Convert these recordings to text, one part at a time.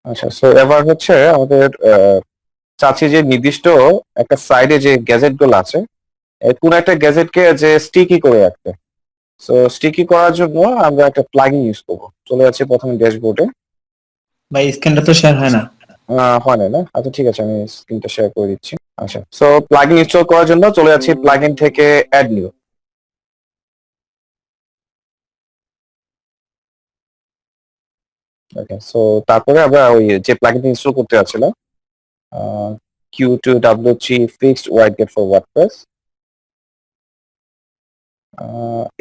আচ্ছা, সো এবার হচ্ছে আমাদের চাচ্ছি যে নির্দিষ্ট একটা সাইডে যে গ্যাজেট গুলো আছে কোন একটা গ্যাজেটকে যে স্টিকি করে রাখতে। সো স্টিকি করার জন্য আমরা একটা প্লাগইন ইউজ করব। চলে যাচ্ছি প্রথমে ড্যাশবোর্ডে। ভাই স্ক্রিনটা তো শেয়ার হয় না। হয় না? আচ্ছা ঠিক আছে, আমি স্ক্রিনটা শেয়ার করে দিচ্ছি। আচ্ছা, সো প্লাগইন ইনস্টল করার জন্য চলে যাচ্ছি প্লাগইন থেকে অ্যাড নিউ। ওকে, সো তারপরে আমরা ওই যে প্লাগইনটা ইনস্টল করতে যাচ্ছিলাম Q2W3 fixed widget for WordPress,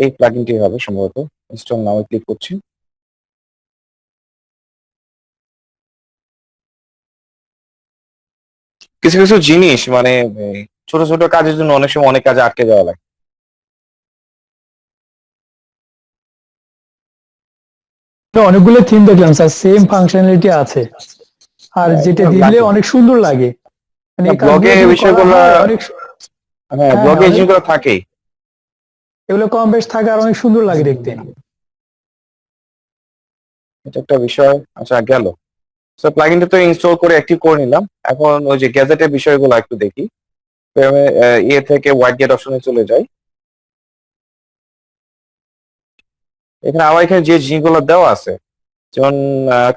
এই প্লাগইনটি হবে সম্ভবত। ইনস্টল নাও ক্লিক করছি। কিছু কিছু জিনিস মানে ছোট ছোট কাজের জন্য অনেক সময় অনেক কাজে আটকে যাওয়া লাগে। অনেকগুলো থিম দেখলাম স্যার, সেম ফাংশনালিটি আছে, আর যেটা দিলে অনেক সুন্দর লাগে। মানে এই ব্লগে কাজগুলো এই যদি করা বিষয়গুলো, হয় অনেক, হ্যাঁ হ্যাঁ ব্লগে এই অনেক, জিনিসগুলো থাকেই। এগুলো কম বেশ থাকে আর অনেক সুন্দর লাগে দেখতে। এটা একটা বিষয়। আচ্ছা গেল। সো প্লাগইনটা তো ইনস্টল করে অ্যাক্টিভ করে নিলাম। এখন ওই যে গ্যাজেটের বিষয়গুলো একটু দেখি। তো আমি ইয়ে থেকে হোয়াইট গেট অপশনে চলে যাই। এখানে আমার এখানে যে জিনিসগুলো দেওয়া আছে, যেমন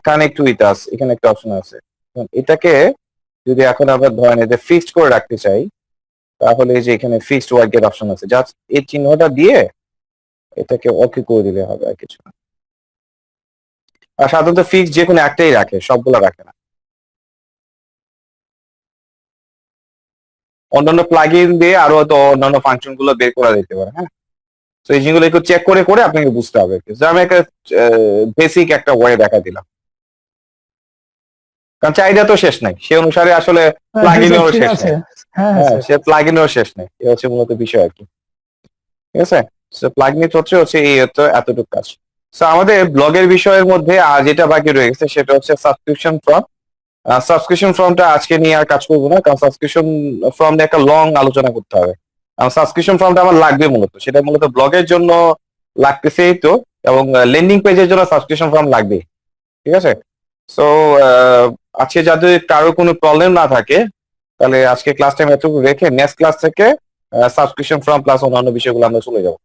কানেক্ট উইথ আস, এখানে একটা অপশন আছে। এটাকে যদি এখন আমরা ধরেন এতে ফিক্সড করে রাখতে চাই, তাহলে এই যে এখানে ফিক্সড হোয়াইট গেট অপশন আছে, জাস্ট এই চিহ্নটা দিয়ে এটাকে ওকে করে দিলে হবে, আর কিছু না। আর সাধারণত ফিক্সড যে কোনো একটাই রাখে, সবগুলো রাখে না। অন্যান্য প্লাগইন দিয়ে আরো হয়তো অন্যান্য ফাংশন গুলো বের করা যেতে পারে। হ্যাঁ, তো এই জিনিসগুলো একটু চেক করে করে আপনাকে বুঝতে হবে। আমি একটা বেসিক একটা ওয়ে দেখা দিলাম, কারণ চাহিদা তো শেষ নাই, সে অনুসারে আসলে প্লাগইনেরও ঠিক শেষ আছে, নেই। হ্যাঁ হ্যাঁ, স্যার। সে প্লাগইনেরও শেষ নেই, এ হচ্ছে মূলত বিষয় আর কি। ঠিক আছে, প্লাগইন হচ্ছে এই এতটুকু কাজ। সো আমাদের ব্লগের বিষয়ের মধ্যে আর যেটা বাকি রয়ে গেছে সেটা হচ্ছে সাবস্ক্রিপশন ফর্ম। সাবস্ক্রিপশন ফর্মটা আজকে নিয়ে আর কাজ করবো না, কারণ সাবস্ক্রিপশন ফর্ম নিয়ে একটা লং আলোচনা করতে হবে। সাবস্ক্রিপশন ফর্মটা আমার লাগবে মূলত, সেটা মূলত ব্লগের জন্য লাগতেছেই তো, এবং ল্যান্ডিং পেজের জন্য সাবস্ক্রিপশন ফর্ম লাগবে। ঠিক আছে, সো আজকে যাতে কারো কোনো প্রবলেম না থাকে, তাহলে আজকে ক্লাস টাইম এতটুকু রেখে নেক্সট ক্লাস থেকে সাবস্ক্রিপশন ফর্ম প্লাস অন্যান্য বিষয়গুলো আমরা চলে যাবো।